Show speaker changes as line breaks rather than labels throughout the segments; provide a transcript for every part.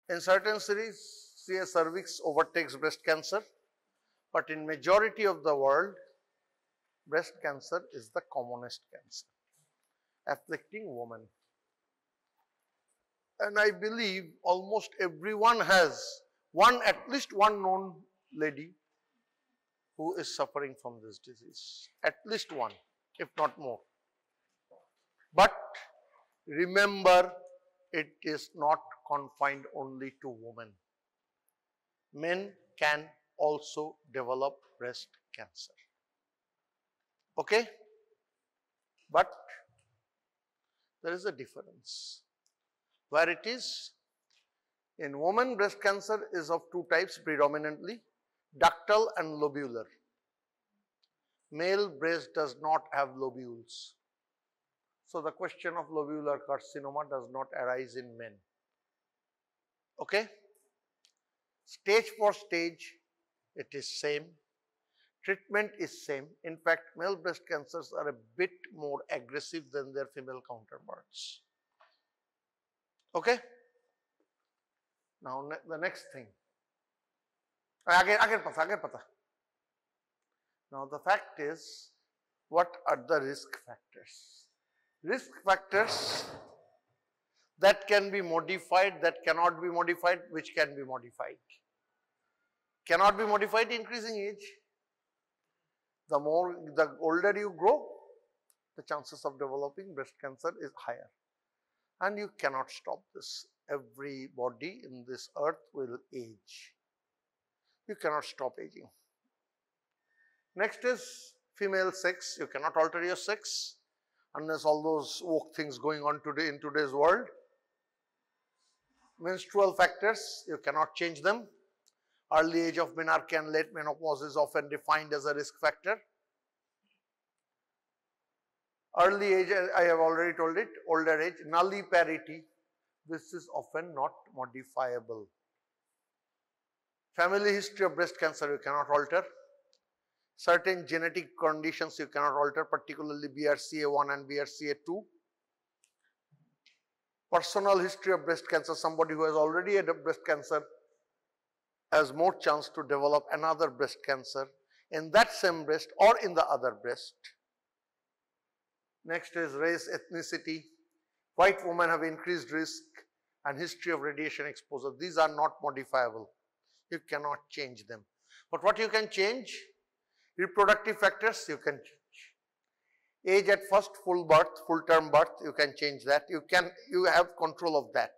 In certain series, cervix overtakes breast cancer, but in majority of the world, breast cancer is the commonest cancer afflicting women. And I believe almost everyone has at least one known lady who is suffering from this disease. At least one, if not more. But remember, it is not confined only to women. Men can also develop breast cancer. Okay? But there is a difference. Where it is, in women, breast cancer is of two types predominantly, ductal and lobular. Male breast does not have lobules. So the question of lobular carcinoma does not arise in men. Okay? Stage for stage, it is same. Treatment is same. In fact, male breast cancers are a bit more aggressive than their female counterparts. Okay? Now the next thing. Now the fact is, what are the risk factors? Risk factors that can be modified, that cannot be modified, which can be modified. Cannot be modified, increasing age. The older you grow, the chances of developing breast cancer is higher. And you cannot stop this. Everybody in this earth will age. You cannot stop aging. Next is female sex. You cannot alter your sex unless all those woke things going on today in today's world. Menstrual factors, you cannot change them. Early age of menarche and late menopause is often defined as a risk factor. Early age, I have already told it, older age, nulliparity, this is often not modifiable. Family history of breast cancer you cannot alter. Certain genetic conditions you cannot alter, particularly BRCA1 and BRCA2. Personal history of breast cancer, somebody who has already had a breast cancer has more chance to develop another breast cancer in that same breast or in the other breast. Next is race, ethnicity. White women have increased risk and history of radiation exposure. These are not modifiable. You cannot change them. But what you can change? Reproductive factors you can change. Age at first, full birth, full term birth, you can change that. You have control of that.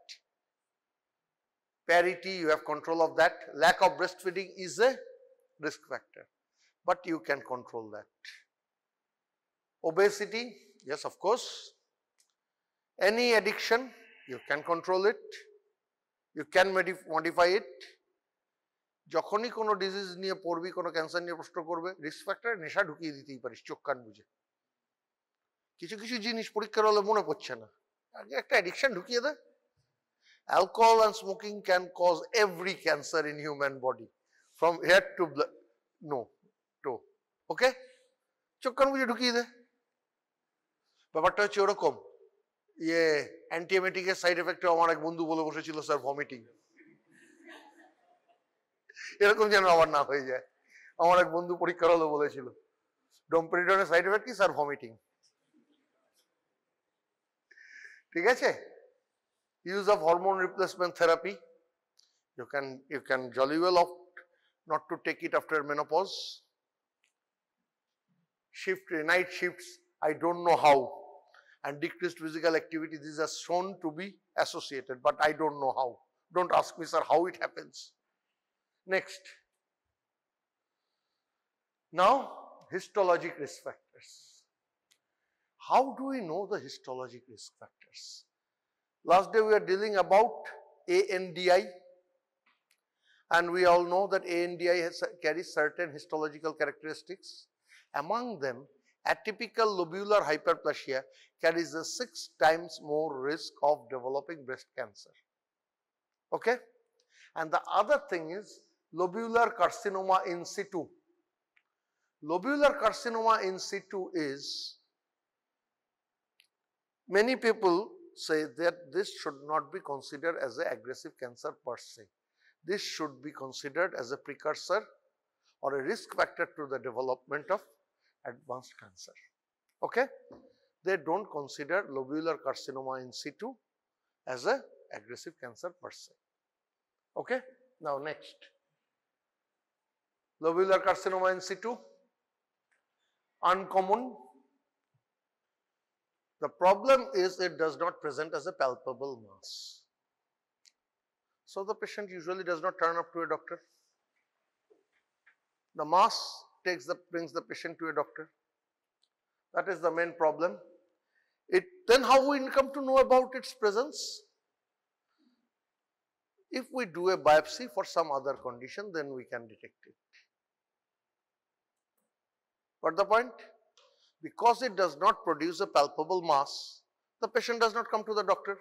Parity, you have control of that. Lack of breastfeeding is a risk factor, but you can control that. Obesity, yes, of course. Any addiction, you can control it. You can modify it. যখনই কোনো disease নিয়ে পড়বি, কোনো cancer নিয়ে প্রশ্ন করবে, risk ফ্যাক্টরে নেশা ঢুকিয়ে দিতেই পারিস চোখ কান বুঝে। কিছু কিছু জিনিস পরীক্ষার হলে মনে পড়ছে না, আগে একটা অ্যাডিকশন ঢুকিয়ে দে। Alcohol and smoking can cause every cancer in human body, from head to blood, toe. Okay? চোখ কান বুঝে ঢুকিয়ে দে। ব্যাপারটা হচ্ছে ওরকম, অ্যান্টিএমেটিকের সাইড এফেক্টে আমার এক বন্ধু বলে বসেছিল স্যার ভমিটিং। এরকম যেন আবার না হয়ে যায়। আমার এক বন্ধু পরীক্ষার হলে বলেছিল ডোমপেরিডনের সাইড এফেক্ট কি স্যার ভমিটিং। ঠিক আছে? Use of hormone replacement therapy, you can jolly well opt not to take it after menopause. Night shifts, I don't know how, and decreased physical activity, these are shown to be associated, but I don't know how. Don't ask me, sir, how it happens. Next. Now, histologic risk factors. How do we know the histologic risk factors? Last day we were dealing about ANDI, and we all know that ANDI carries certain histological characteristics. Among them, atypical lobular hyperplasia carries a 6 times more risk of developing breast cancer. Okay? And the other thing is lobular carcinoma in situ. Lobular carcinoma in situ is, many people say that this should not be considered as an aggressive cancer per se. This should be considered as a precursor or a risk factor to the development of advanced cancer. Okay? They don't consider lobular carcinoma in situ as a aggressive cancer per se. Okay? Now next, lobular carcinoma in situ, uncommon. The problem is it does not present as a palpable mass. So the patient usually does not turn up to a doctor. The mass brings the patient to a doctor. That is the main problem. Then how we come to know about its presence? If we do a biopsy for some other condition, then we can detect it. Got the point? Because it does not produce a palpable mass, the patient does not come to the doctor.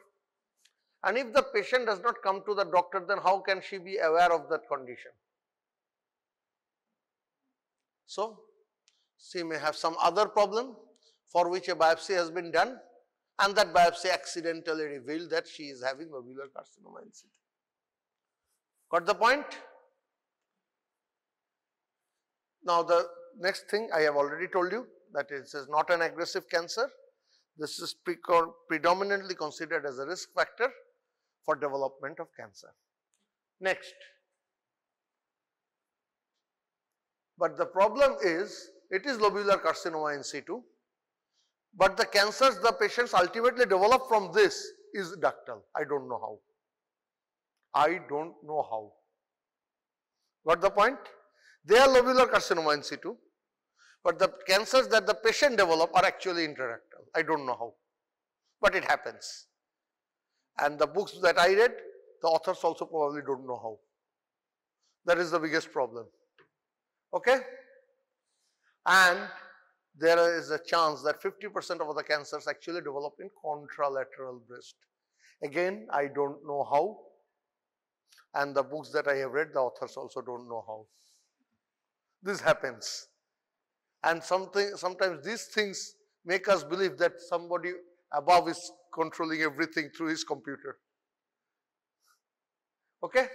And if the patient does not come to the doctor, then how can she be aware of that condition? So, she may have some other problem for which a biopsy has been done, and that biopsy accidentally revealed that she is having lobular carcinoma in situ. Got the point? Now, the next thing I have already told you, that it is not an aggressive cancer. This is predominantly considered as a risk factor for development of cancer. Next. But the problem is, it is lobular carcinoma in situ, but the cancers the patients ultimately develop from this is ductal. I don't know how. I don't know how. Got the point? They are lobular carcinoma in situ, but the cancers that the patient develop are actually intraductal. I don't know how, but it happens. And the books that I read, the authors also probably don't know how. That is the biggest problem. Okay? And there is a chance that 50% of the cancers actually develop in contralateral breast. Again, I don't know how, and the books that I have read, the authors also don't know how. This happens. And sometimes these things make us believe that somebody above is controlling everything through his computer. Okay?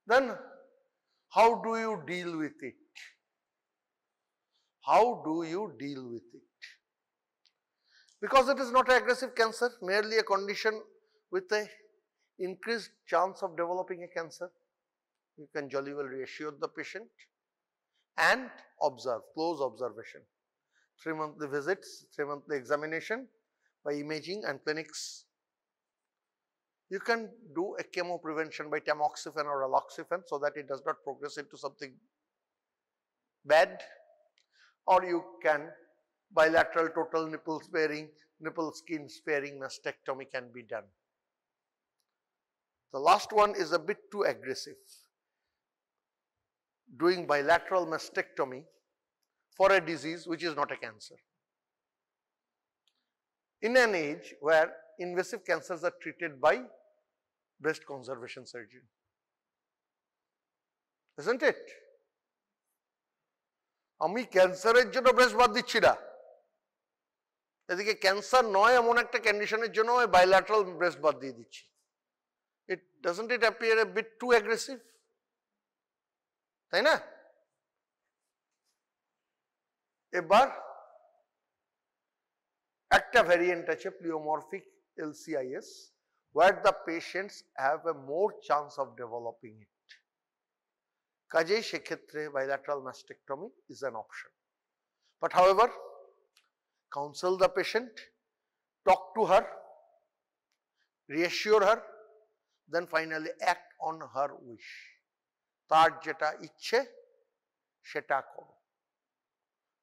Then, how do you deal with it? How do you deal with it? Because it is not an aggressive cancer, merely a condition with an increased chance of developing a cancer, you can jolly well reassure the patient and observe, close observation. 3-monthly visits, 3-monthly examination by imaging and clinics. You can do a chemo prevention by tamoxifen or aloxafen so that it does not progress into something bad. Or you can bilateral total nipple sparing, nipple skin sparing mastectomy can be done. The last one is a bit too aggressive. Doing bilateral mastectomy for a disease which is not a cancer. In an age where invasive cancers are treated by breast conservation surgery. Isn't it? আমি ক্যান্সারের জন্য breast বাদ দিচ্ছি না, এদিকে cancer নয় এমন একটা কন্ডিশনের জন্য আমি বাইল্যাটারাল ব্রেস্ট বাদ দিয়ে দিচ্ছি। Doesn't it appear a bit too aggressive? তাই না? এবার একটা ভ্যারিয়েন্ট আছে প্লিওমরফিক LCIS where the patients have a more chance of developing it. কাজেই সেক্ষেত্রে bilateral mastectomy is an option. But however, counsel the patient, talk to her, reassure her, then finally act on her wish. তার যেটা ইচ্ছে সেটা করো.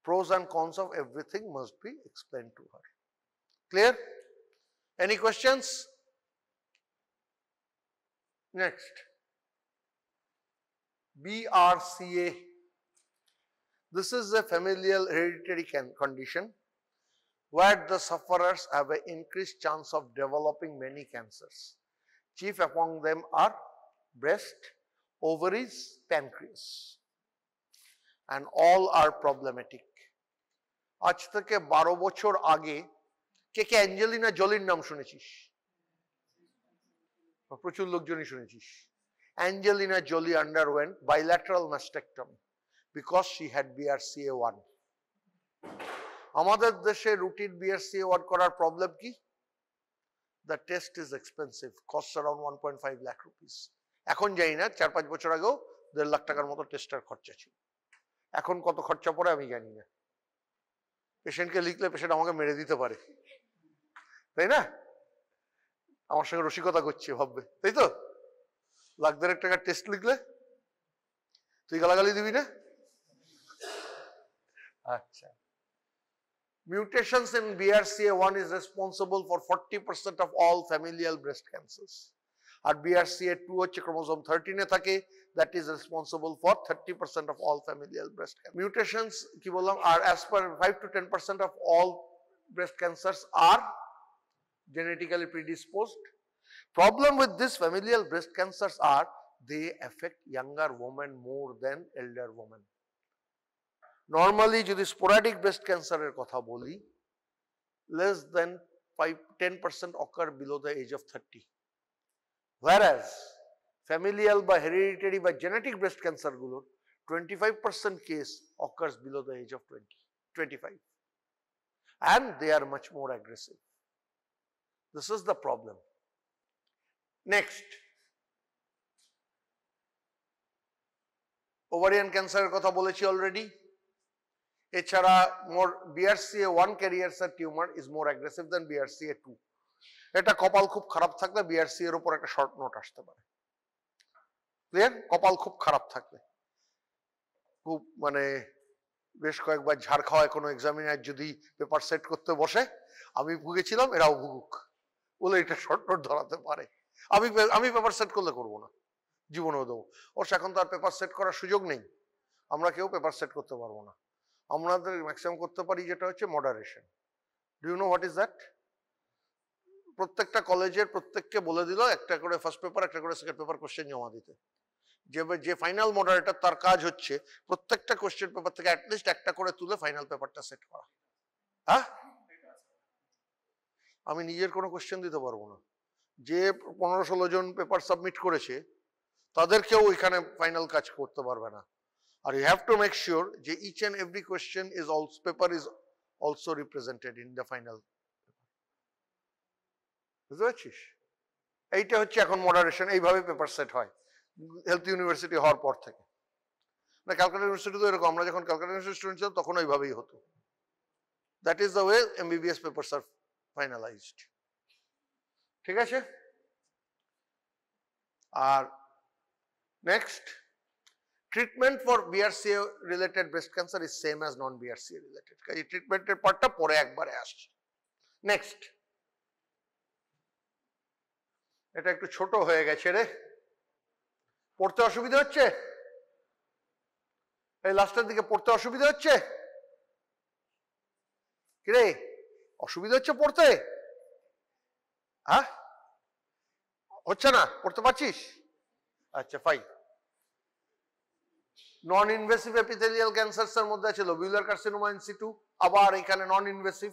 Pros and cons of everything must be explained to her. Clear? Any questions? Next. BRCA. This is a familial hereditary condition where the sufferers have an increased chance of developing many cancers. Chief among them are breast, ovaries, pancreas, and all are problematic. আজ থেকে 12 বছর আগে কে কে Angelina জলির নাম শুনেছিস? প্রচুর লোকজনই শুনেছিস। Angelina Jolly underwent bilateral mastectomy because she had BRCA1. আমাদের দেশে রুটিন BRCA1 করার প্রবলেম কি? The test is expensive, costs around 1.5 lakh rupees. এখন জানি না, 4-5 বছর আগেও 1.5 লাখ টাকার মতো টেস্টের খরচা ছিল। এখন কত খরচা পড়ে আমি জানি না। পেশেন্টকে লিখলে পেশেন্ট আমাকে মেরে দিতে পারে, তাই না? আমার সঙ্গে রসিকতা করছে ভাববে, তাই তো? 1,00,000 টাকার টেস্ট লিখলে তুই গালাগালি দিবি না? আচ্ছা, mutations in BRCA1 is responsible for 40% of all familial breast cancers. R BRCA2 হচ্ছে chromosome 13 এ থাকে, that is responsible for 30% of all familial breast cancer. Mutations কি বললাম, are as per 5 to 10% of all breast cancers are genetically predisposed. Problem with this familial breast cancers are they affect younger women more than elder women. Normally যদি sporadic breast cancer এর কথা বলি, less than 5-10% occur below the age of 30. Whereas familial বা hereditary বা genetic breast cancer গুলোর 25% case occurs below the age of 25. And they are much more aggressive. This is the problem. Next, ovarian cancer এর কথা বলেছি already. এছাড়া BRCA1 carriers এর tumour is more aggressive than BRCA2. এটা কপাল খুব খারাপ থাকলে BRCA এর উপর একটা শর্ট নোট আসতে পারে। ক্লিয়ার? কপাল খুব খারাপ থাকলে, খুব মানে বেশ কয়েকবার ঝাড় খাওয়ায় কোনো এক্সামিনার যদি পেপার সেট করতে বসে, আমি ভুগেছিলাম এরাও ভুগুক বলে এটা শর্ট নোট ধরাতে পারে। আমি পেপার সেট করলে করবো না, জীবনেও দেবো। অবশ্য এখন তো আর পেপার সেট করার সুযোগ নেই, আমরা কেউ পেপার সেট করতে পারবো না। আমাদের ম্যাক্সিমাম করতে পারি যেটা হচ্ছে moderation. Do you know what is that? প্রত্যেকটা কলেজের প্রত্যেককে বলে দিল একটা করে ফার্স্ট পেপার, একটা করে সেকেন্ড পেপার কোশ্চেন জমা দিতে। যে ফাইনাল মডারেটর তার কাজ হচ্ছে প্রত্যেকটা কোশ্চেন পেপার থেকে অ্যাটলিস্ট একটা করে তুলে ফাইনাল পেপারটা সেট করা। হ্যাঁ, আমি নিজের কোনো কোশ্চেন দিতে পারবো না। যে 15-16 জন পেপার সাবমিট করেছে তাদেরকেও ওইখানে ফাইনাল কাজ করতে পারবে না। আর you have to make sure যে each and every question is also paper is also represented in the final. বুঝতে পারছিস? এইটা হচ্ছে এখন মডারেশন, এইভাবে পেপার সেট হয় হেলথ ইউনিভার্সিটি হওয়ার পর থেকে। না, ক্যালকাটা ইউনিভার্সিটি তো এরকম, আমরা যখন ক্যালকাটা ইউনিভার্সিটি স্টুডেন্ট ছিলাম তখন ওইভাবেই হতো। That is the way MBBS papers are finalized. ঠিক আছে? আর next, treatment for BRCA related breast cancer is same as non BRCA related. এই ট্রিটমেন্টের পার্টটা পরে একবারে আসছে। নেক্সট, এটা একটু ছোট হয়ে গেছে রে, পড়তে অসুবিধা হচ্ছে? এই লাস্টের দিকে পড়তে অসুবিধা হচ্ছে? কিরে, অসুবিধা হচ্ছে পড়তে? হ্যাঁ, হচ্ছে না? পড়তে পারছিস? আচ্ছা, ফাইন। নন ইনভেসিভ এপিথেলিয়াল ক্যান্সারস এর মধ্যে আছে লোবিউলার কার্সিনোমা ইন সিটু, আবার এখানে নন ইনভেসিভ,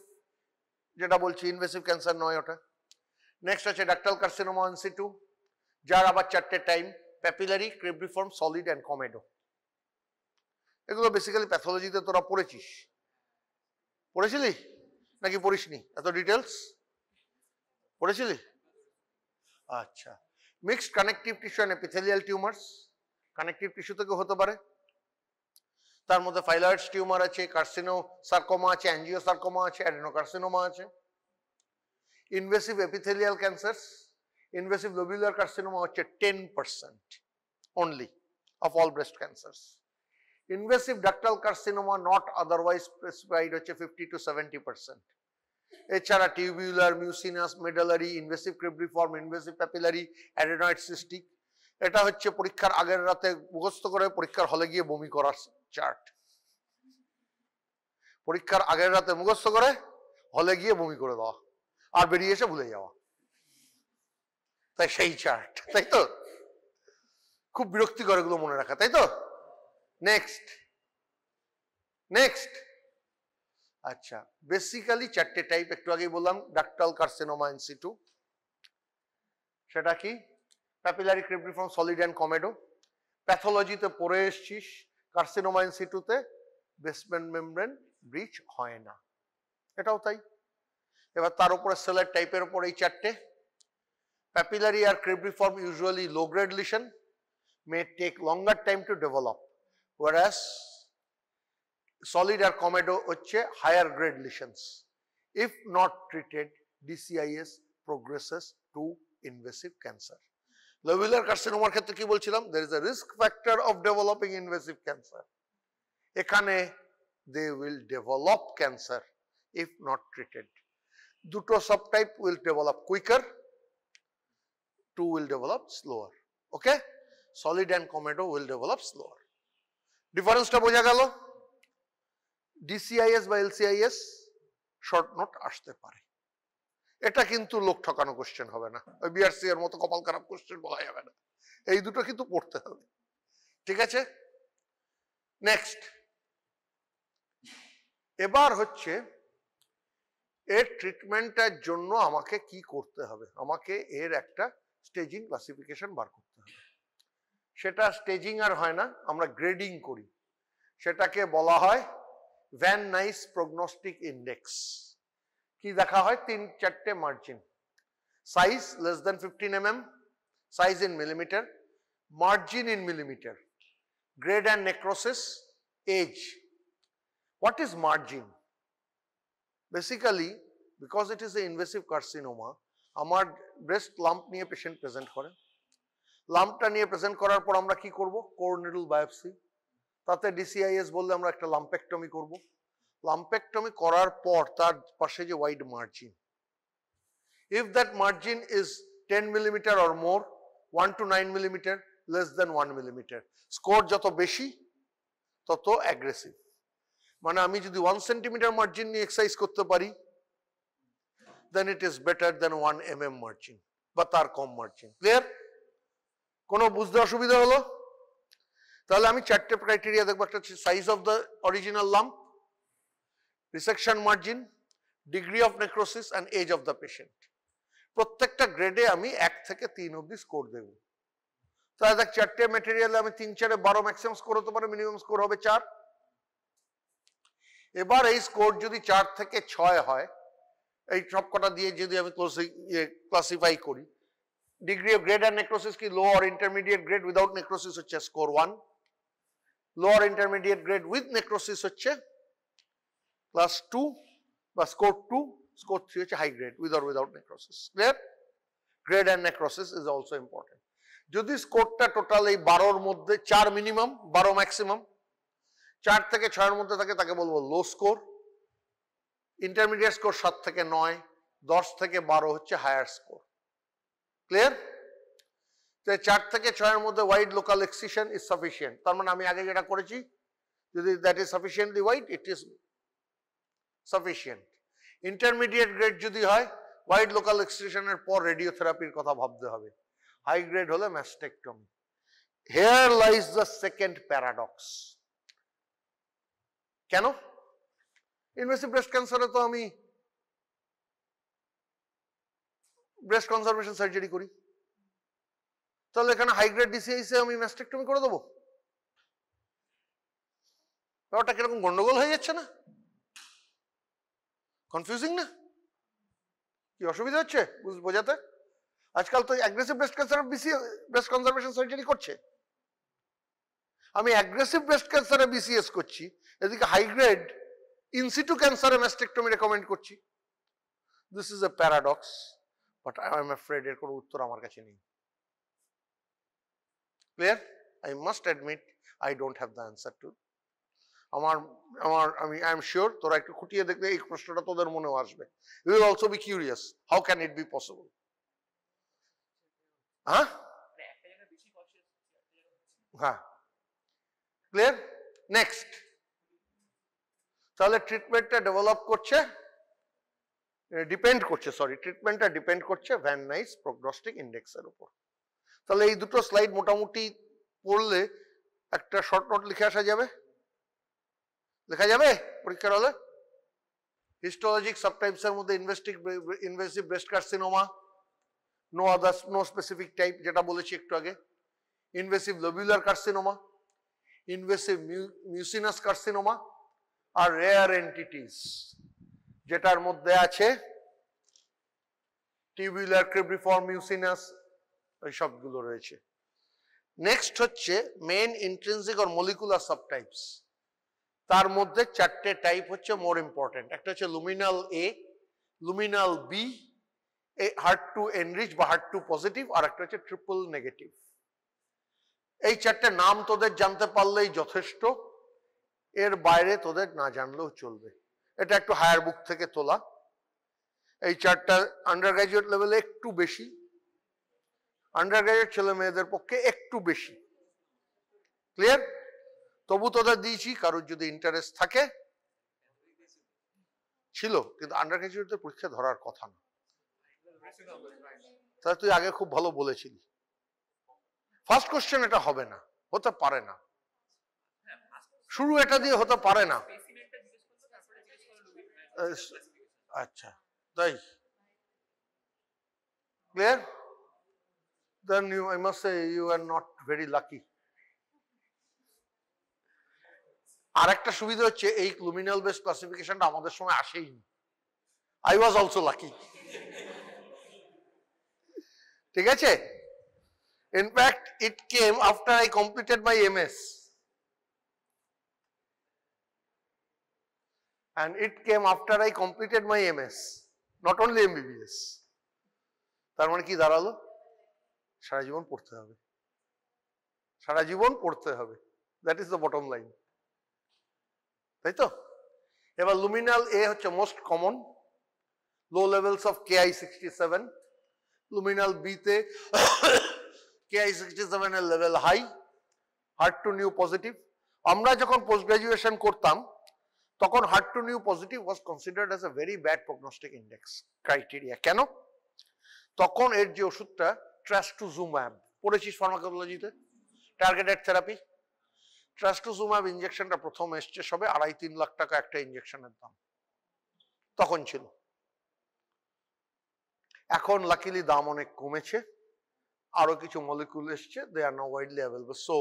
যেটা বলছি ইনভেসিভ ক্যান্সার নয় ওটা। নেক্সট আছে ডাক্টাল কার্সিনোমা ইন সিটু, যার আবার 4টে time, papillary, cribriform, solid and comedo. এগুলো বেসিক্যালি প্যাথোলজিতে তোরা পড়েছিস, পড়েছিলি নাকি পড়িসনি? এত ডিটেলস পড়েছিলি? আচ্ছা। Mixed connective tissue and epithelial tumours, connective tissue থেকে হতে পারে। তার মধ্যে ফাইলয়েডস টিউমার আছে, কার্সিনোসার্কোমা আছে, অ্যাঞ্জিওসার্কোমা আছে, অ্যাডেনোকার্সিনোমা আছে। Invasive epithelial ক্যান্সারস, invasive lobular carcinoma হচ্ছে 10% only of all breast cancers. Invasive ductal carcinoma not otherwise specified হচ্ছে 50 to 70%. এছাড়া tubular, mucinous, medullary, invasive cribriform, invasive papillary, adenoid cystic. এটা হচ্ছে পরীক্ষার আগের রাতে মুখস্থ করে পরীক্ষার হলে গিয়ে বমি করার চার্ট। পরীক্ষার আগের রাতে মুখস্থ করে হলে গিয়ে বমি করে দেওয়া আর বেরিয়ে এসে ভুলে যাওয়া, তাই সেই চার্ট, তাই তো? খুব বিরক্তিকর এগুলো মনে রাখা, তাই তো? নেক্সট, আচ্ছা, বেসিক্যালি চারটে টাইপ, একটু আগেই বললাম ডাক্টাল কার্সিনোমা ইন সিটু, সেটা কি প্যাপিলারি ক্রিপ্টিফর্ম সলিড অ্যান্ড কমেডো। প্যাথোলজিতে পড়ে এসছিস কার্সিনোমা ইন সিটুতে বেসমেন্ট মেমব্রেন ব্রিচ হয় না, এটাও তাই। এবার তার উপরে সেলার টাইপের উপর এই চারটে। প্যাপিলারি আর cribriform usually low grade lesion, may take longer time to develop, whereas solid or comedo হচ্ছে higher grade lesions. If not treated, DCIS progresses to invasive cancer. Lobular carcinoma ক্ষেত্রে কি বলছিলাম, there is a risk factor of developing invasive cancer. এখানে they will develop cancer if not treated. দুটো subtype will develop quicker, two will develop slower. Okay? Solid and comedo will develop slower. ডিফারেন্সটা বোঝা গেল? ডিসিআইএস বা এলসিআইএস short note আসতে পারে, এটা কিন্তু লোক ঠকানো কোশ্চেন হবে না, ওই বিআরসি এর মতো কপাল খারাপ কোশ্চেন বলা যাবে না, এই দুটো কিন্তু পড়তে হবে, ঠিক আছে? নেক্সট, এবার হচ্ছে এর ট্রিটমেন্টের জন্য আমাকে কি করতে হবে, আমাকে এর একটা স্টেজিং ক্লাসিফিকেশন বার করতে হবে। সেটা স্টেজিং আর হয় না, আমরা গ্রেডিং করি, সেটাকে বলা হয় ভ্যান নাইস প্রগনোস্টিক ইন্ডেক্স। কি দেখা হয়, 3-4টে margin, size less than 15 mm, size in millimetre, margin in millimetre, grade and necrosis, age. What is margin? Basically because it is a invasive carcinoma, আমার ব্রেস্ট লাম্প নিয়ে patient present করেন, লাম্পটা নিয়ে present করার পর আমরা কি করব, কোর নিডল বায়োপসি, তাতে ডিসিআইএস বললে আমরা একটা লাম্পেক্টমি করব, লাম্পেক্টমি করার পর তার পাশে যে wide margin, if that margin is 10 mm or more, 1 to 9 mm, less than 1 mm, score যত বেশি তত অ্যাগ্রেসিভ। মানে আমি যদি 1 cm মার্জিন নিয়ে এক্সারসাইজ করতে পারি, then it is better than 1 mm margin বা তার কম মার্জিন। ক্লিয়ার? কোনো বুঝতে অসুবিধা হলো? তাহলে আমি চারটে ক্রাইটেরিয়া দেখবো, একটা হচ্ছে size of the original lump, resection margin, degree of necrosis and age of the patient. প্রত্যেকটা গ্রেডে আমি 1 থেকে 3 অব্দি স্কোর দেবো। তাহলে দেখ, চারটে ম্যাটেরিয়ালে আমি 3-4 12 ম্যাক্সিমাম স্কোর হতে পারে, মিনিমাম স্কোর হবে 4। এবার এই স্কোর যদি 4 থেকে 6 হয়, এই সব কটা দিয়ে যদি আমি ক্লাসিফাই করি, degree of grade and necrosis কি low or intermediate grade without necrosis হচ্ছে score 1, low or intermediate grade with necrosis হচ্ছে ক্লাস 2 বা স্কোর 2, স্কোর 3 হচ্ছে high grade with or without necrosis. Clear? Grade and necrosis is also important. যদি স্কোরটা total এই 12-র মধ্যে 4 minimum 12 maximum, 4 থেকে 6-এর মধ্যে থাকে তাকে বলবো লো স্কোর, ইন্টারমিডিয়েট স্কোর 7 থেকে 9, 10 থেকে 12 হচ্ছে হায়ার স্কোর। ক্লিয়ার? তো 4 থেকে 6-এর মধ্যে wide local excision is sufficient, তার মানে আমি আগে যেটা করেছি, যদি that is sufficiently wide, it is sufficient. Intermediate grade যদি হয়, ওয়াইড লোকাল এক্সিশনের পর রেডিওথেরাপির কথা ভাবতে হবে, হাই গ্রেড হলে mastectomy. Here lies the second paradox. কেন? ইনভেসিভ ব্রেস্ট ক্যান্সারে তো আমি ব্রেস্ট কনজারভেশন সার্জারি করি, তাহলে এখানে হাই গ্রেড ডিসিআইসে আমি ম্যাস্টেকটমি করে দেবো? ব্যাপারটা কিরকম গন্ডগোল হয়ে যাচ্ছে না? কনফিউজিং না? কি অসুবিধা হচ্ছে বোঝাতে? আজকাল তো aggressive breast cancer breast conservation surgery করছে, আমি অ্যাগ্রেসিভ ব্রেস্ট ক্যান্সারে বিসিএস করছি, এদিকে হাই গ্রেড ইনসিটু ক্যান্সারে ম্যাস্টেকটমি রেকমেন্ড করছি। This is a paradox, but I am afraid এর কোনো উত্তর আমার কাছে নেই। Clear? I must admit I don't have the answer to. আমি আই এম শিওর তোরা একটু খুঁটিয়ে দেখলে এই প্রশ্নটা তোদের মনেও আসবে। You will also be curious, how can it be possible? হ্যাঁ, হ্যাঁ, ক্লিয়ার? নেক্সট, তাহলে ট্রিটমেন্টটা ডেভেলপ করছে, ট্রিটমেন্টটা ডিপেন্ড করছে ভ্যান নাইস প্রগনোস্টিক ইন্ডেক্সের উপর। তাহলে এই দুটো স্লাইড মোটামুটি পড়লে একটা শর্ট নোট লিখে আসা যাবে, লেখা যাবে পরীক্ষার হলে? হিস্টোলজিক সাবটাইপসের মধ্যে invasive breast carcinoma, no specific type, যেটা বলেছি একটু আগে, invasive lobular carcinoma, invasive mucinous carcinoma, আর রেয়ার এন্টিটিস যেটার মধ্যে আছে টিউবুলার ক্রিব্রিফর্ম মিউসিনাস, এই সবগুলো রয়েছে। নেক্সট হচ্ছে মেইন ইন্ট্রিনসিক অর মলিকুলার সাবটাইপস। তার মধ্যে চারটে টাইপ হচ্ছে মোর ইম্পর্টেন্ট। একটা হচ্ছে লুমিনাল এ, লুমিনাল বি, HER2 এনরিচ বা HER2 পজিটিভ, আর একটা হচ্ছে ট্রিপল নেগেটিভ। এই চারটে নাম তোদের জানতে পারলেই যথেষ্ট, এর বাইরে তোদের না জানলেও চলবে। এটা একটু হায়ার বুক থেকে তোলা। এই চারটা আন্ডার গ্রাজুয়েট লেভেলে একটু বেশি, আন্ডার গ্রাজুয়েট ছেলে মেয়েদের পক্ষে একটু বেশি। ক্লিয়ার? তবু তোদের দিয়েছি, কারোর যদি ইন্টারেস্ট থাকে। ছিল, কিন্তু আন্ডার গ্রাজুয়েটদের পরীক্ষা ধরার কথা না। তাহলে তুই আগে খুব ভালো বলেছিলি। ফার্স্ট কোশ্চেন এটা হবে না, হতে পারে না, শুরু এটা দিয়ে হতে পারে না। আচ্ছা, তাই clear? Then I must say you are not very lucky. আর একটা সুবিধা হচ্ছে এই লুমিনাল বেস ক্লাসিফিকেশনটা আমাদের সময় আসেইনি। I was also lucky. ঠিক আছে? In fact, it came after I completed my MS. And it came after I completed my MS, not only MBBS. তার মানে কি দাঁড়ালো? সারা জীবন পড়তে হবে, সারা জীবন পড়তে হবে। That is the bottom line, তাই তো? এবার লুমিনাল এ হচ্ছে most common, low levels of KI67। Luminal B তে KI67 এর level high, HER2 new positive. আমরা যখন পোস্ট গ্রাজুয়েশন করতাম তখন HER2 new positive was considered as a very bad prognostic index criteria. কেন? তখন এর যে ওষুধটা ট্রাস্টুজুম্যাব, পড়েছিস ফার্মাকোলজিতে, টার্গেটেড থেরাপি। ট্রাস্টুজুম্যাব ইনজেকশনটা প্রথম এসছে সবে 2.5-3 লাখ টাকা একটা ইনজেকশনের দাম তখন ছিল। এখন লাকিলি দাম অনেক কমেছে, আরো কিছু মলিকুল এসছে, they are now widely available. So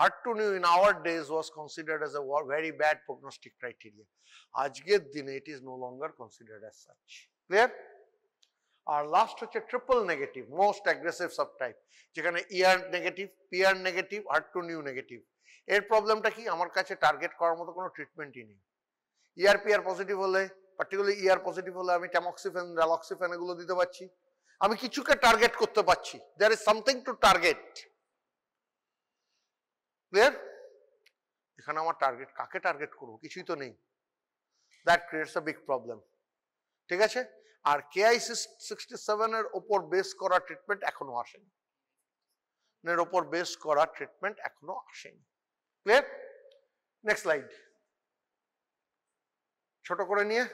HER2 neu in our days was considered as a very bad prognostic criteria. আজকের দিনে it is no longer considered as such. Clear? আর লাস্ট হচ্ছে triple negative, most aggressive subtype, যেখানে ER negative, PR negative, HER2 neu negative. এর প্রবলেমটা কি? আমার কাছে টার্গেট করার মতো কোনো ট্রিটমেন্টই নেই। ER PR পজিটিভ হলে, পার্টিকুলারলি ER পজিটিভ হলে আমি ট্যামক্সিফেন, রালক্সিফেন এগুলো দিতে পারছি, আমি কিছুকে টার্গেট করতে পারছি। There is something to target. Clear? এখানে আমার টার্গেট, কাকে টার্গেট করবো? কিছুই তো নেই। That creates a big problem. ঠিক আছে? আর KI67 এর ওপর বেস করা ট্রিটমেন্ট এখনো আসেনি, এর ওপর বেস করা ট্রিটমেন্ট এখনো আসেনি। ক্লিয়ার? নেক্সট স্লাইড, ছোট করে নিয়ে।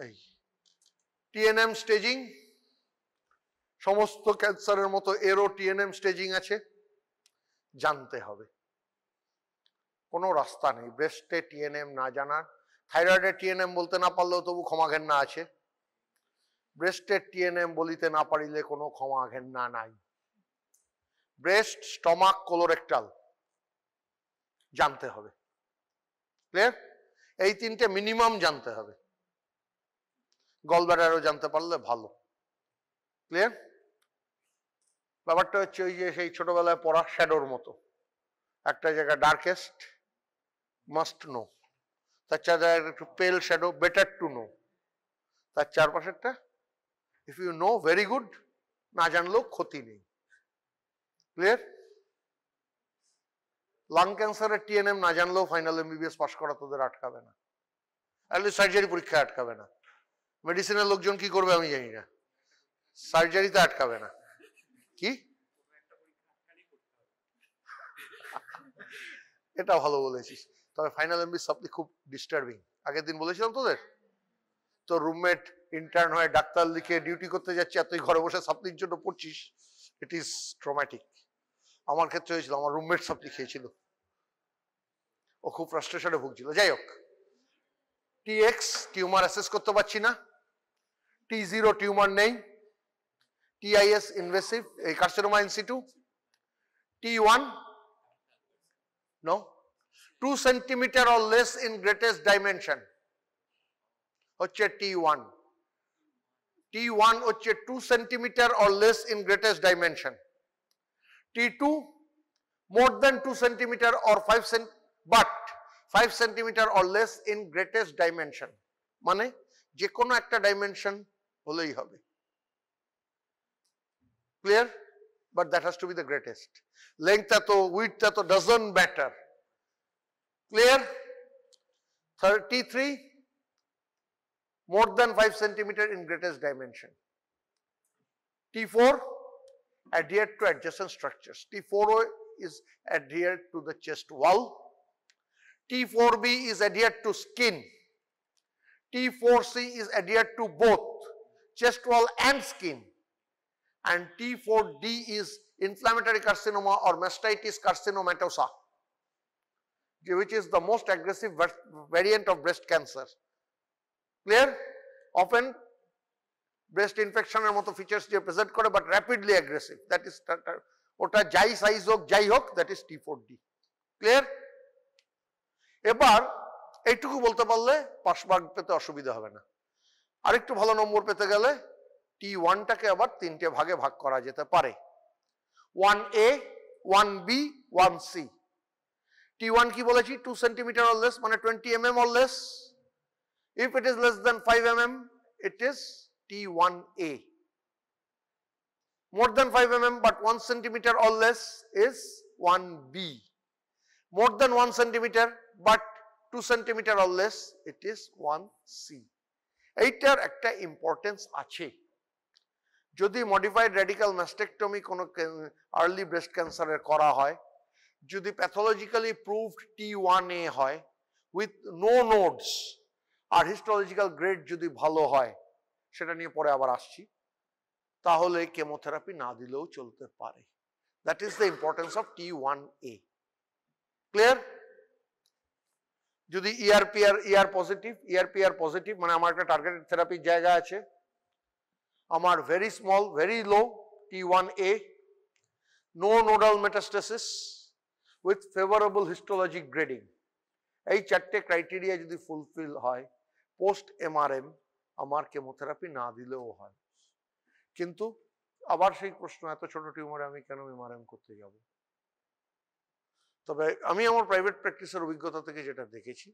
এই TNM স্টেজিং, সমস্ত ক্যান্সারের মতো এরও TNM স্টেজিং আছে, জানতে হবে, কোনো রাস্তা নেই ব্রেস্টে TNM না জানার। থাইরয়েডে TNM বলতে না পারলেও তবু ক্ষমা ঘেন্না আছে, ব্রেস্টের TNM বলিতে না পারিলে কোনো ক্ষমা ঘেন্না নাই। ব্রেস্ট, স্টমাক, কোলোরেক্টাল জানতে হবে। ক্লিয়ার? এই তিনটে মিনিমাম জানতে হবে, গলব্লাডারও জানতে পারলে ভালো। ক্লিয়ার? ব্যাপারটা হচ্ছে ওই যে সেই ছোটবেলায় পড়া শ্যাডোর মতো, একটা জায়গায় ডার্কেস্ট মাস্ট নো, তার চার জায়গায় একটু পেল শ্যাডো বেটার টু নো, তার চারপাশেরটা if you know very good, না জানলেও ক্ষতি নেই। ক্লিয়ার? লাং ক্যান্সারের TNM না জানলেও ফাইনাল MBBS পাস করা তোদের আটকাবে না, অ্যাটলিস্ট সার্জারি পরীক্ষায় আটকাবে না। মেডিসিনের লোকজন কি করবে আমি জানি না, সার্জারিতে আটকাবে না। কি? এটা ভালো বলেছিস। তবে ফাইনাল MB সাপ্লি খুব ডিস্টার্বিং। আগের দিন বলেছিলাম তোদের, তো রুমমেট ইন্টার্ন হয়ে ডাক্তার লিখে ডিউটি করতে যাচ্ছি আর তুই ঘরে বসে সাপ্লির জন্য পড়ছিস, ইট ইজ ট্রমাটিক। আমার ক্ষেত্রে হয়েছিল, আমার রুমমেট সাপ্লি খেয়েছিল, ও খুব ফ্রাস্ট্রেশনে ভুগছিল। যাই হোক, TX টিউমার অ্যাসেস করতে পারছি না, T0 টিউমার নেই, TIS ইনভেসিভ এই carcinoma in situ, T1 no, 2 centimeter or less in greatest dimension হচ্ছে T1, T1 হচ্ছে 2 centimeter or less in greatest dimension, T2 more than 2 centimeter or 5 cent but 5 centimeter or less in greatest dimension, মানে যে কোনো একটা dimension হলেই হবে, clear, but that has to be the greatest. Length এতো, width এতো doesn't matter, clear. T3 more than 5 centimeter in greatest dimension, T4 adhered to adjacent structures, T4 is adhered to the chest wall, T4B is adhered to skin, T4C is adhered to both chest wall and skin, and T4D is inflammatory carcinoma or mastitis carcinomatosa, which is the most aggressive variant of breast cancer, clear. Often breast infection এর মতো features যে present করে but rapidly aggressive, that is ওটা যাই size হোক যাই হোক, that is T4D, clear. এবার এইটুকু বলতে পারলে পাস মার্ক পেতে অসুবিধা হবে না। আরেকটু ভালো নম্বর পেতে গেলে T1টাকে আবার তিনটে ভাগে ভাগ করা যেতে পারে, 1A 1B 1C। T1 কি বলেছি, 2 সেন্টিমিটার or less মানে 20 mm or less, if it is less than 5 mm it is T1A, more than 5 mm but 1 centimeter or less is 1B, more than 1 centimeter but 2 centimeter or less it is 1C। এইটার একটা importance আছে, যদি modified radical mastectomy কোনো early breast ক্যান্সারের করা হয়, যদি pathologically proved T1A হয় উইথ নো নোডস আর হিস্টোলজিক্যাল গ্রেড যদি ভালো হয়, সেটা নিয়ে পরে আবার আসছি, তাহলে কেমোথেরাপি না দিলেও চলতে পারে। That is the importance of T1A, clear. যদি ER পজিটিভ মানে আমার একটা টার্গেটেড থেরাপির জায়গা আছে, আমার very small very low T1A, no nodal metastasis with favourable histologic grading, এই চারটে ক্রাইটেরিয়া যদি ফুলফিল হয়, পোস্ট MRM আমার কেমোথেরাপি না দিলেও হয়। কিন্তু আবার সেই প্রশ্ন, এত ছোট টিউমারে আমি কেন MRM করতে যাব? তবে আমি আমার প্রাইভেট প্র্যাকটিসের অভিজ্ঞতা থেকে যেটা দেখেছি,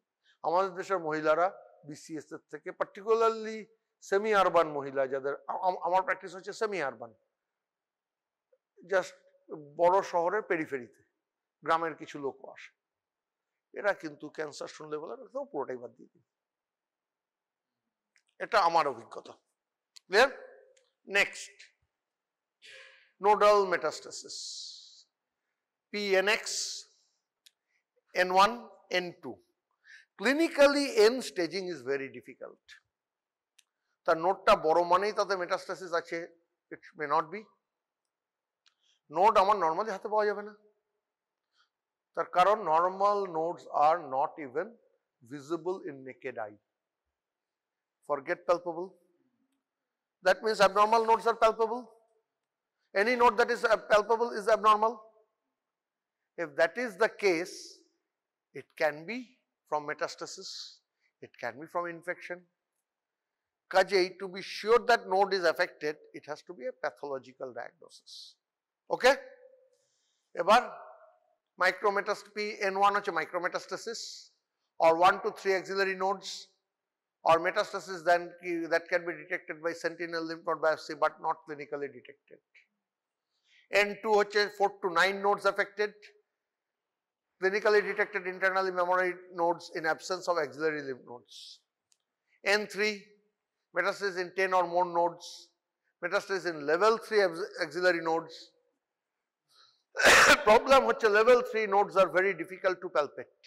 আমাদের দেশের মহিলারা BCS এর থেকে, পার্টিকুলারলি সেমি আরবান মহিলা যাদের, আমার প্র্যাকটিস হচ্ছে সেমি আরবান, জাস্ট বড় শহরের পেরিফেরিতে গ্রামের কিছু লোকও আসে, এরা কিন্তু ক্যান্সার শুনলে বলে পুরোটাই বাদ দিয়ে দিন, এটা আমার অভিজ্ঞতা, clear. Next, nodal metastasis, PNX, N1, N2. Clinically N staging is very difficult. তার নোডটা বড় মানেই তাতে মেটাস্টেসিস আছে, ইট মে নট বি। নোড আমার নর্মালি হাতে পাওয়া যাবে না, তার কারণ normal nodes are not even visible in naked eye. Forget palpable. That means abnormal nodes are palpable. Any node that is palpable is abnormal. If that is the case, it can be from metastasis, it can be from infection. Kajei, to be sure that node is affected, it has to be a pathological diagnosis. Okay? Ebar micrometastasis, N1 hoche micrometastasis or 1 to 3 axillary nodes, or metastasis then that can be detected by sentinel lymph node biopsy but not clinically detected. N2 hoche 4 to 9 nodes affected, clinically detected internally memory nodes in absence of axillary lymph nodes. N3, metastasis in 10 or more nodes, metastasis in level 3 axillary nodes. Problem hoche level 3 nodes are very difficult to palpate.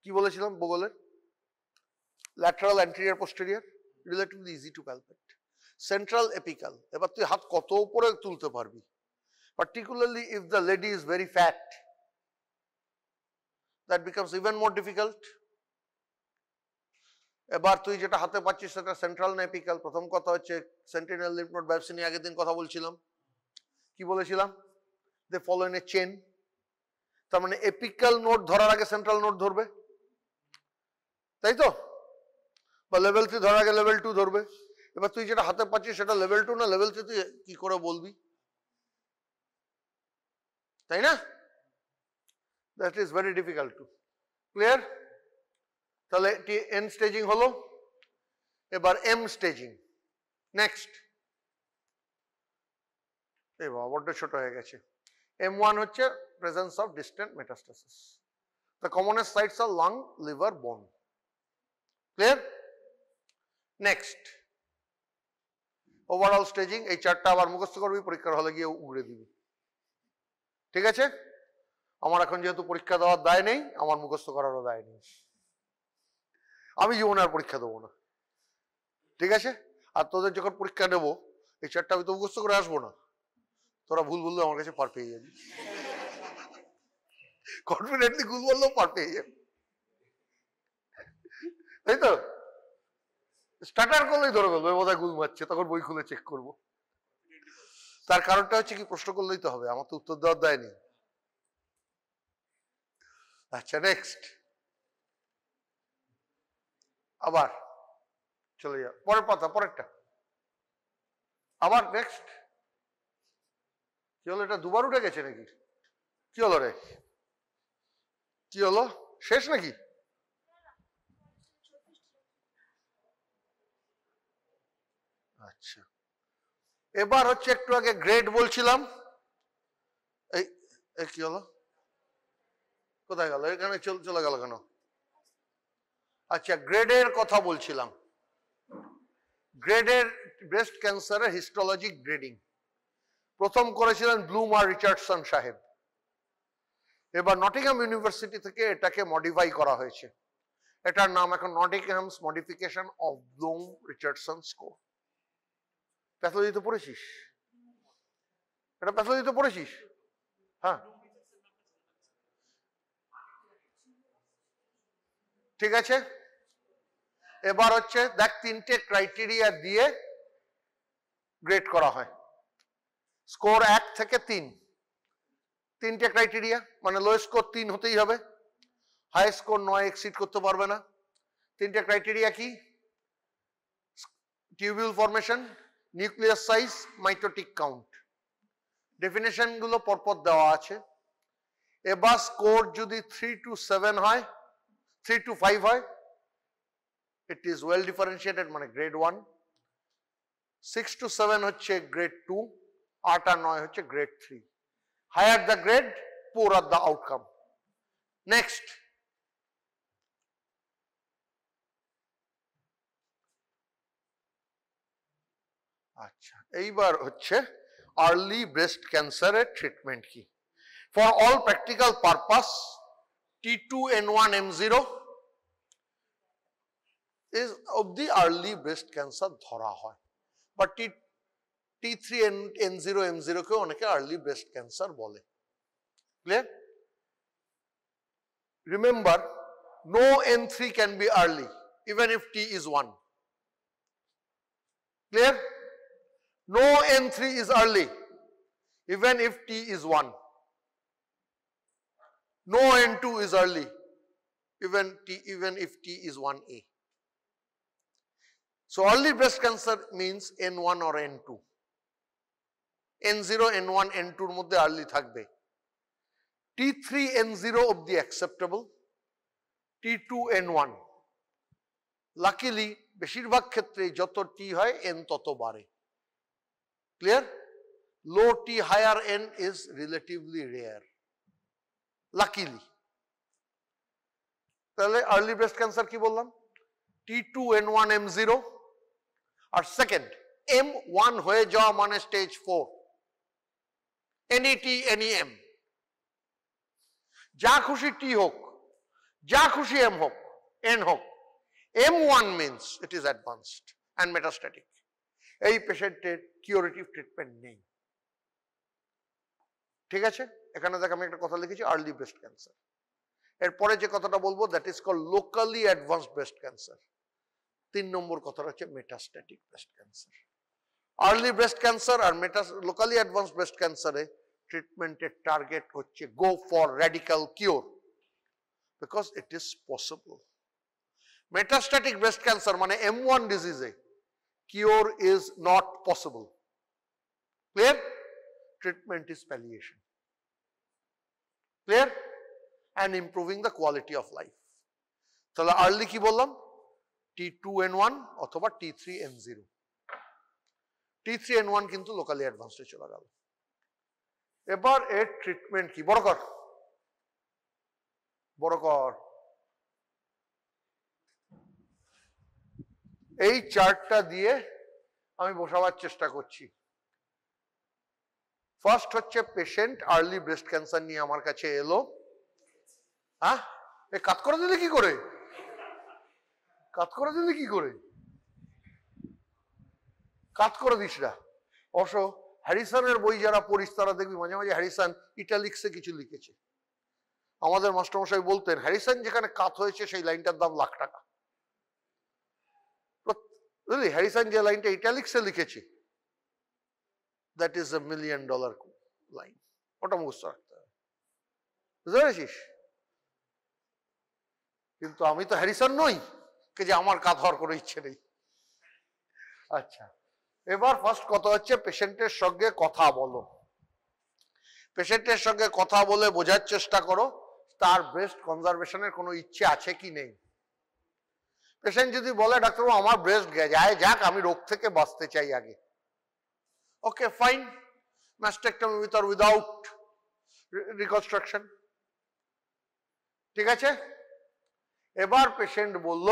কি বলেছিলাম বগলের? Lateral anterior posterior relatively easy to palpate. Central apical, এবার তুই হাত কত উপরে তুলতে পারবি, particularly if the lady is very fat, that becomes even more difficult. এবার তুই যেটা হাতে পাচ্ছিস সেটা সেন্ট্রাল না এপিক্যাল? প্রথম কথা হচ্ছে সেন্টিনেল লিম্ফ নোড বায়োপসি নিয়ে আগের দিন কথা বলছিলাম, কি বলেছিলাম? দে ফলো ইন এ চেন। তার মানে এপিক্যাল নোড ধরার আগে সেন্ট্রাল নোড ধরবে, তাই তো? বা লেভেল 3 ধরার আগে লেভেল 2 ধরবে। এবার তুই যেটা হাতে পাচ্ছিস সেটা লেভেল 2 না লেভেল 3, তুই কি করে বলবি? তাই না? That is very difficult to clear. তাহলে এন স্টেজিং হলো, এবার এম স্টেজিং। নেক্সট, এই বাবা বড্ড ছোট হয়ে গেছে। M1 হচ্ছে presence of distant metastasis. The commonest sites are lung, liver, bone. Clear? Next, overall staging. এই চারটা আবার মুখস্থ করবি, পরীক্ষার হলে গিয়ে উগড়ে দিবি, ঠিক আছে? আমার এখন যেহেতু পরীক্ষা দেওয়ার দায় নেই, আমার মুখস্থ করারও দায় নেই, আমি জীবনে আর পরীক্ষা দেবো না, ঠিক আছে? আর তোদের যখন পরীক্ষা নেবো এই চারটা আমি তো মুখস্থ করে আসবো না, তোরা ভুল বললে আমার কাছে পার পেয়ে যাবি, কনফিডেন্টলি ভুল বললেও পার পেয়ে যাবি, তাই তো? স্টার্টার করলেই ধরে বলবো বোধহয় গুল মারছে, তখন বই খুলে চেক করবো। তার কারণটা হচ্ছে কি, প্রশ্ন করলেই তো হবে, আমার তো উত্তর দেওয়ার দায় নেই। আচ্ছা, নেক্সট, আবার চলে যাও পরের পাতা, পরেরটা। আবার নেক্সট, কি হলো? এটা দুবার উঠে গেছে নাকি? কি হলো রে? কি হলো? শেষ নাকি? আচ্ছা, এবার হচ্ছে একটু আগে গ্রেড বলছিলাম, এই কি হলো? কোথায় গেল? এখানে চলে গেল কেন? আচ্ছা, গ্রেডের কথা বলছিলাম। গ্রেডের, ব্রেস্ট ক্যান্সারের হিস্টোলজিক গ্রেডিং প্রথম করেছিলেন ব্লুম আর রিচার্ডসন সাহেব। এবার নটিংহাম ইউনিভার্সিটি থেকে এটাকে মডিফাই করা হয়েছে। এটার নাম এখন Nottingham's modification of Bloom Richardson score. Pathology তো পড়েছিস? এটা প্যাথোলজি তো পড়েছিস? হ্যাঁ, ঠিক আছে। এবার হচ্ছে দেখ, তিনটে ক্রাইটেরিয়া দিয়ে গ্রেড করা হয়। স্কোর 1 থেকে 3, তিনটে ক্রাইটেরিয়া, মানে লো স্কোর 3 হতেই হবে, হাই স্কোর 9 এক্সিড করতে পারবে না। তিনটে ক্রাইটেরিয়া কি? Tubule formation, nucleus size, mitotic count. Definition গুলো পরপর দেওয়া আছে। এবার স্কোর যদি 3 to 7 হয়, 3 to 5 হয়, ইট ইজ ওয়েল ডিফারেন্সিয়েটেড, মানে গ্রেড 1। 6 to 7 হচ্ছে গ্রেড 2, 8 আর 9 হচ্ছে grade 3। Higher the grade, poorer the outcome. Next, আচ্ছা, এইবার হচ্ছে আর্লি ব্রেস্ট ক্যান্সারের ট্রিটমেন্ট কি। For all practical purpose T2N1M0 is অবধি আর্লি ব্রেস্ট ক্যান্সার ধরা হয়, বাট T3N0M0 কেও অনেকে আর্লি ব্রেস্ট ক্যান্সার বলে। Clear? Remember, no N3 can be early even if T is 1. Clear? No N3 is early even if T is 1. No N2 is early even if T is 1A. So early breast cancer means N1 or N2. N0, N1, N2 এর মধ্যে early থাকবে। T3, N0 অবধি acceptable, T2, N1 luckily বেশিরভাগ ক্ষেত্রে যত T হয় N তত বাড়ে। Clear? Low T higher N is relatively rare, luckily. তাহলে আর্লি ব্রেস্ট ক্যান্সার কি বললাম? T2N1 M0, আর সেকেন্ড M1 হয়ে যাওয়া মানে stage 4, any T any M, যা খুশি T হোক, যা খুশি M হোক, N হোক, M1 means it is advanced and metastatic. এই পেশেন্টের কিউরেটিভ ট্রিটমেন্ট নেই। ঠিক আছে? এখানে দেখ আমি একটা কথা লিখেছি, আর্লি ব্রেস্ট ক্যান্সার। এরপরে যে কথাটা বলবো that is called locally advanced breast cancer. 3 নম্বর কথাটা হচ্ছে metastatic breast cancer. Early breast cancer আর লোকালি অ্যাডভান্সড ব্রেস্ট ক্যান্সারে ট্রিটমেন্টের টার্গেট হচ্ছে go for radical cure because it is possible. Metastatic breast cancer মানে M1 ডিজিজে cure is not possible. Clear? Treatment is palliation. Clear? and improving the quality of life. তাহলে early কি বললাম? T2N1 অথবা T3N0। T3N1 কিন্তু locally অ্যাডভান্সডে চলে গেল। এবার এর ট্রিটমেন্ট কি? বড় কর এই চার্টটা দিয়ে আমি বসাবার চেষ্টা করছি। ফার্স্ট হচ্ছে পেশেন্ট আর্লি ব্রেস্ট ক্যান্সার নিয়ে আমার কাছে এলো। হ্যাঁ, এ কাট করে দিলে কি করে? কাট করে দিলে কি করে? কাট করে দিস না। অবশ্য হ্যারিসনের বই যারা পড়িস তারা দেখবি মাঝে মাঝে হ্যারিসন ইটালিক্সে কিছু লিখেছে। আমাদের মাস্টারমশাই বলতেন হ্যারিসন যেখানে কাট হয়েছে সেই লাইনটার দাম লাখ টাকা। বুঝলি, হ্যারিসন যে লাইনটা ইটালিক্সে লিখেছে দ্যাট ইজ $1 মিলিয়ন লাইন। ওটা মুখস্থ রাখতে হবে, বুঝতে পেরেছিস? কিন্তু আমি তো হ্যারিসন নই যে আমার কাজ হওয়ার কোনো ইচ্ছে নেই। আচ্ছা, এবার ফার্স্ট কথা হচ্ছে পেশেন্টের সঙ্গে কথা বলো। পেশেন্টের সঙ্গে কথা বলে বোঝার চেষ্টা করো তার ব্রেস্ট কনজারভেশনের কোনো ইচ্ছে আছে কি নেই। পেশেন্ট যদি বলে ডাক্তারবাবু আমার ব্রেস্ট যায় যাক, আমি রোগ থেকে বাঁচতে চাই আগে, okay fine, mastectomy with or without reconstruction, ঠিক আছে। এবার পেশেন্ট বলল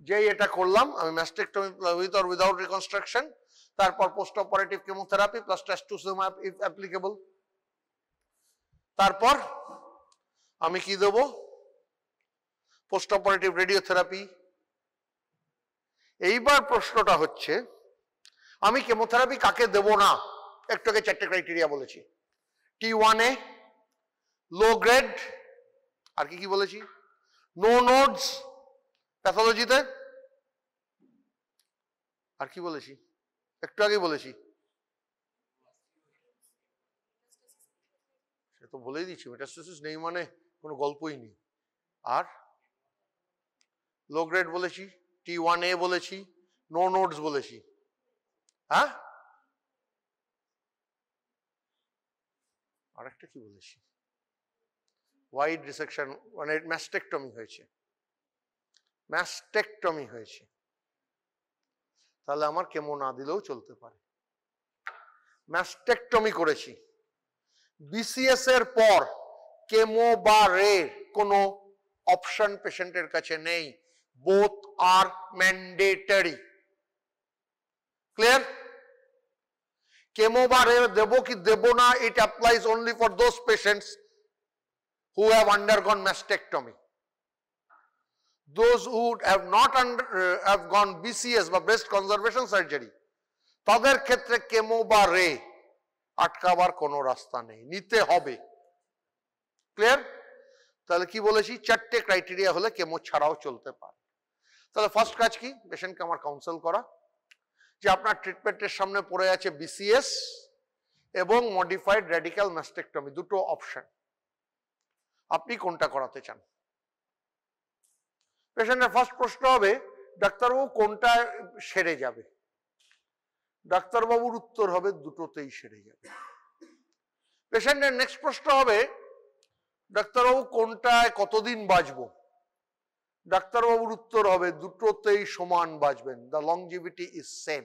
যে এটা করলাম আমি mastectomy with or without reconstruction, তারপর post operative chemotherapy plus trastuzumab if applicable, তারপর আমি কি দেব? Post operative radiotherapy. এইবার প্রশ্নটা হচ্ছে আমি কেমোথেরাপি কাকে দেব না? একটু আগে 4টে ক্রাইটেরিয়া বলেছি। T1A, লো গ্রেড, আর কি কি বলেছি? নো নোডস প্যাথোলজিতে, আর কি বলেছি? একটু আগেই বলেছি, সে তো বলেই দিচ্ছি, মেটাস্টেসিস নেই মানে কোনো গল্পই নেই। আর লো গ্রেড বলেছি, T1A বলেছি, নো নোডস বলেছি। হ্যাঁ, আর একটা কি বলেছি? ওয়াইড রিসেকশন, মানে ম্যাস্টেকটমি হয়েছে, ম্যাস্টেকটমি হয়েছে, তাহলে আমার কেমো না দিলেও চলতে পারে। ম্যাস্টেকটমি করেছি, বিসিএস এর পর কেমো বা রে কোনো অপশন পেশেন্টের কাছে নেই, both are mandatory. Clear? Chemo বা রে দেব কি দেব না, it applies only for those patients who have undergone mastectomy. Those who have not have gone BCS বা breast conservation surgery, তাদের ক্ষেত্রে কেমো বা রে আটকাবার কোনো রাস্তা নেই, নিতে হবে। ক্লিয়ার? তাহলে কি বলেছি? 4টে ক্রাইটেরিয়া হলে কেমো ছাড়াও চলতে পারে। তাহলে ফার্স্ট কাজ কি? পেশেন্টকে আমার কাউন্সেল করা যে আপনার ট্রিটমেন্টের সামনে পড়ে আছে BCS এবং মডিফাইড র্যাডিক্যাল ম্যাস্টেকটমি, দুটো অপশন, আপনি কোনটা করাতে চান? পেশেন্টের ফার্স্ট প্রশ্ন হবে ডাক্তারবাবু কোনটা সেরে যাবে? ডাক্তারবাবুর উত্তর হবে দুটোতেই সেরে যাবে। পেশেন্টের নেক্সট প্রশ্ন হবে ডাক্তারবাবু কোনটায় কতদিন বাঁচবো? ডাক্তারবাবুর উত্তর হবে দুটোতেই সমান বাঁচবেন, দ্য লংজিভিটি ইজ সেম।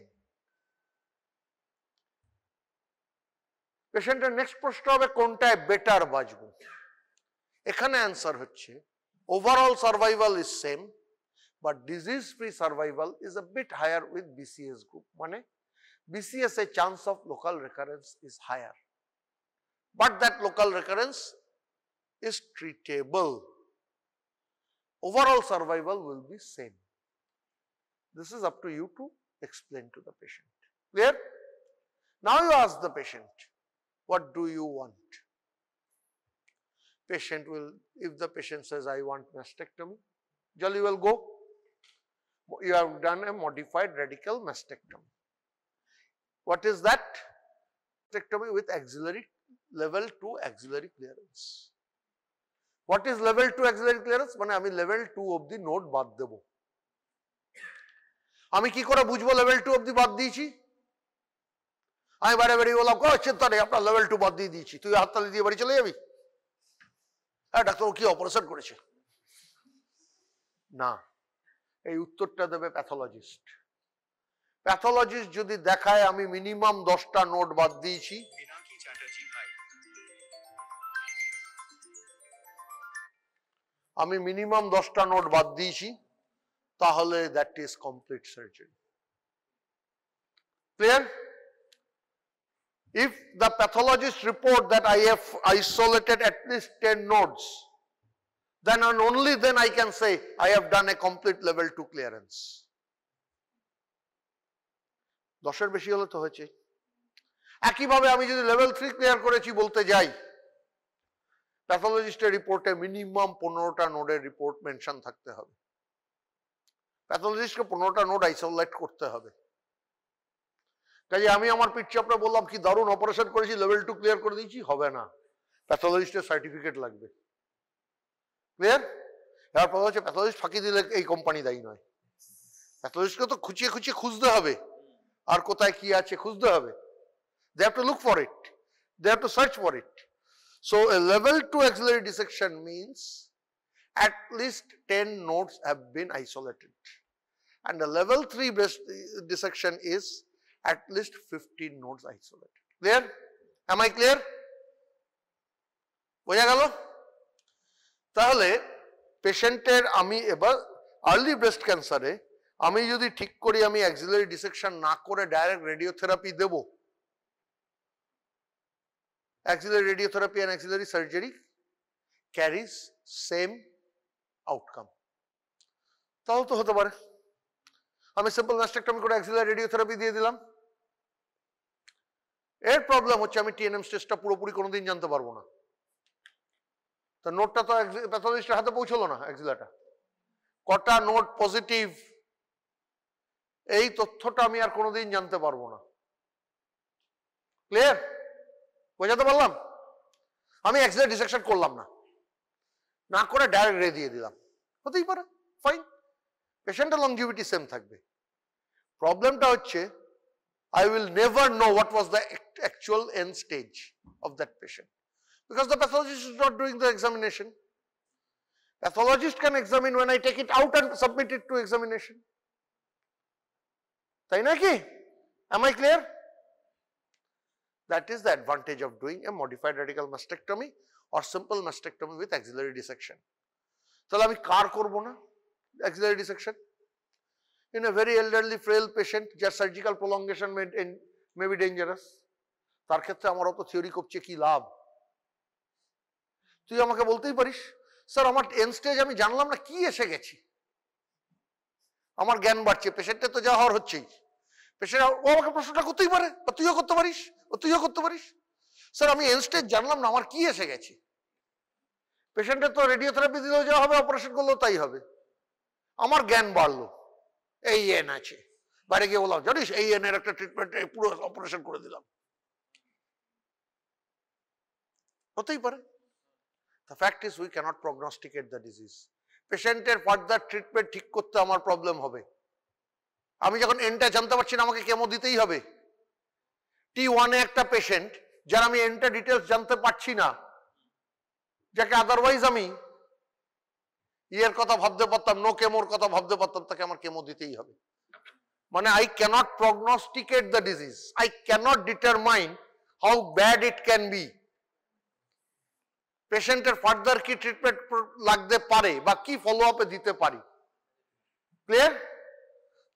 পেশেন্টের নেক্সট প্রশ্ন হবে কোনটায় বেটার বাঁচবো? এখানে অ্যান্সার হচ্ছে overall survival is same but disease free survival is a bit higher with BCS group, মানে BCS এ chance of local recurrence is higher but that local recurrence is treatable. Overall survival will be same. This is up to you to explain to the patient. Clear? Now you ask the patient, what do you want? patient will, if the patient says, I want mastectomy, jolly well go. You have done a modified radical mastectomy. What is that? Mastectomy with axillary, level 2 axillary clearance. What is level 2 axillary clearance? মানে আমি level 2 অবধি node বাদ দেব। আমি কি করে বুঝবো level 2 অবধি বাদ দিয়েছি? আমি বারে বারে বললাম, কোনো চিন্তা নেই, আপনার level 2 বাদ দিয়ে দিয়েছি, তুই হাততালি দিয়ে বাড়ি চলে যাবি? হ্যাঁ ডাক্তার কি অপারেশন করেছে? না, এই উত্তরটা দেবে প্যাথোলজিস্ট। প্যাথোলজিস্ট যদি দেখায় আমি মিনিমাম 10টা নোড বাদ দিয়েছি, আমি মিনিমাম 10টা নোড বাদ দিয়েছি, তাহলে that is complete surgery. Clear? If the pathologist report that I have isolated at least 10 nodes, then and only then I can say I have done a complete level 2 clearance. 10-এর বেশি হলে তো হয়েছে। একইভাবে আমি যদি level 3 ক্লিয়ার করেছি বলতে যাই, প্যাথোলজিস্টের রিপোর্টে মিনিমাম 15টা নোডের রিপোর্ট মেনশন থাকতে হবে। প্যাথোলজিস্টকে 15টা নোড আইসোলেট করতে হবে। কাজে আমি আমার পিটচাপটা বললাম কি দারুণ অপারেশন করেছি, লেভেল 2 ক্লিয়ার করে দিয়েছি, হবে না, প্যাথোলজিস্টের সার্টিফিকেট লাগবে। ক্লিয়ার? এবার কথা হচ্ছে প্যাথোলজিস্ট ফাঁকি দিলে এই কোম্পানি দায়ী নয়, প্যাথোলজিস্টকে তো খুঁচিয়ে খুঁচিয়ে খুঁজতে হবে, আর কোথায় কি আছে খুঁজতে হবে। They have to look for it, they have to search for it. So a level 2 axillary dissection means at least 10 nodes have been isolated, and a level 3 breast dissection is at least 15 nodes isolated. Clear? Am I clear? বোঝা গেল? তাহলে পেশেন্টের আমি এবার early breast ক্যান্সারে আমি যদি ঠিক করি আমি অ্যাক্সিলারি ডিসেকশন না করে ডাইরেক্ট রেডিওথেরাপি দেব, axillary radiotherapy and axillary surgery carries same outcome. তাহলে তো হতে পারে আমি সিম্পল ম্যাস্টেক্টমি করে অ্যাক্সিলারি রেডিওথেরাপি দিয়ে দিলাম। এর প্রবলেম হচ্ছে আমি টিএনএম স্টেজটা পুরোপুরি কোনোদিন জানতে পারবো না। তো নোটটা তো প্যাথোলজিস্টের হাতে পৌঁছলো না, অ্যাক্সিলাটা কটা নোট পজিটিভ এই তথ্যটা আমি আর কোনোদিন জানতে পারবো না। ক্লিয়ার? বোঝাতে পারলাম? আমি অ্যাক্সিলারি ডিসেকশন করলাম না, না করে ডাইরেক্ট রে দিয়ে দিলাম, হতেই পারে, ফাইন, পেশেন্টের লংজিভিটি সেম থাকবে। প্রবলেমটা হচ্ছে I will never know what was the actual end stage of that patient because the pathologist is not doing the examination. Pathologist can examine when I take it out and submit it to examination. তাই নাকি? Am I clear? That is the advantage of doing a modified radical mastectomy or simple mastectomy with axillary dissection. তাহলে আমি কার করব না axillary dissection? In a very elderly frail patient যার surgical prolongation may be dangerous, তার ক্ষেত্রে আমার অত theory করছে কি লাভ? তুই আমাকে বলতেই পারিস স্যার আমার এন্ড স্টেজ আমি জানলাম না, কি এসে গেছি, আমার জ্ঞান বাড়ছে, পেশেন্টের তো যা হওয়ার হচ্ছেই, পেশেন্ট ও আমাকে প্রশ্নটা করতেই পারে, বা তুইও করতে পারিস, তুইও করতে পারিস, স্যার আমি এন্ড স্টেজ জানলাম না, আমার কি এসে গেছে। পেশেন্টের তো রেডিওথেরাপি দিলেও যা হবে, অপারেশন করলেও তাই হবে, আমার জ্ঞান বাড়লো, এই এন আছে, বাইরে গিয়ে বললাম জানিস এই এন এর একটা ট্রিটমেন্ট পুরো অপারেশন করে দিলাম, হতেই পারে। The fact is we cannot prognosticate the disease. পেশেন্টের ফার্দার ট্রিটমেন্ট ঠিক করতে আমার প্রবলেম হবে। আমি যখন এনটা জানতে পারছি না আমাকে কেমো দিতেই হবে। T1 এ একটা পেশেন্ট যার আমি এনটা ডিটেলস জানতে পারছি না, যাকে আদারওয়াইজ আমি ইয়ের কথা ভাবতে পারতাম, নো কেমোর কথা ভাবতে পারতাম, তাকে আমার কেমো দিতেই হবে। মানে I cannot prognosticate the disease. I cannot determine how bad it can be. পেশেন্টের ফার্দার কি ট্রিটমেন্ট লাগতে পারে বা কি ফলো আপে দিতে পারি। Clear?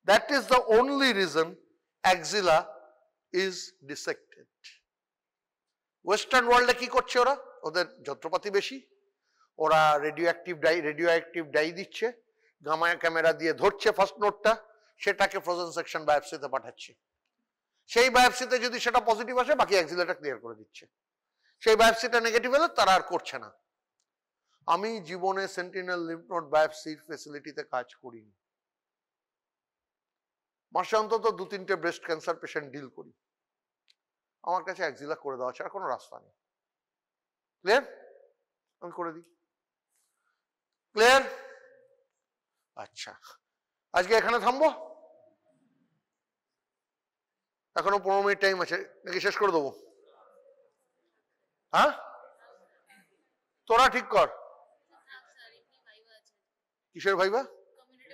That is the only reason axilla is dissected. Western ওয়ার্ল্ডে কি করছে ওরা? ওদের যন্ত্রপাতি বেশি, ওরা রেডিও ডাই দিচ্ছে, গামা ক্যামেরা দিয়ে ধরছে ফার্স্ট নোটটা, সেটাকে ফ্রোজেন সেকশন বায়োপসিতে পাঠাচ্ছে, সেই বায়োপসিতে যদি সেটা পজিটিভ আসে বাকি অ্যাক্সিলাটা ক্লিয়ার করে দিচ্ছে, সেই বায়োপসিটা নেগেটিভ হলে তারা আর করছে না। আমি জীবনে সেন্টিনেল লিম্ফ নোড বায়োপসির ফেসিলিটিতে কাজ করিনি, মাসে অন্তত 2-3টে ব্রেস্ট ক্যান্সার পেশেন্ট ডিল করি, আমার কাছে অ্যাক্সিলা করে দেওয়া ছাড়া কোনো রাস্তা নেই। ক্লিয়ার? আমি করে দিই। ক্লিয়ার? আচ্ছা, আজকে এখানে থামবো, এখনো 15 মিনিট টাইম আছে, নাকি শেষ করে দেবো? হ্যাঁ, তোরা ঠিক কর। কিসের ভাইবা?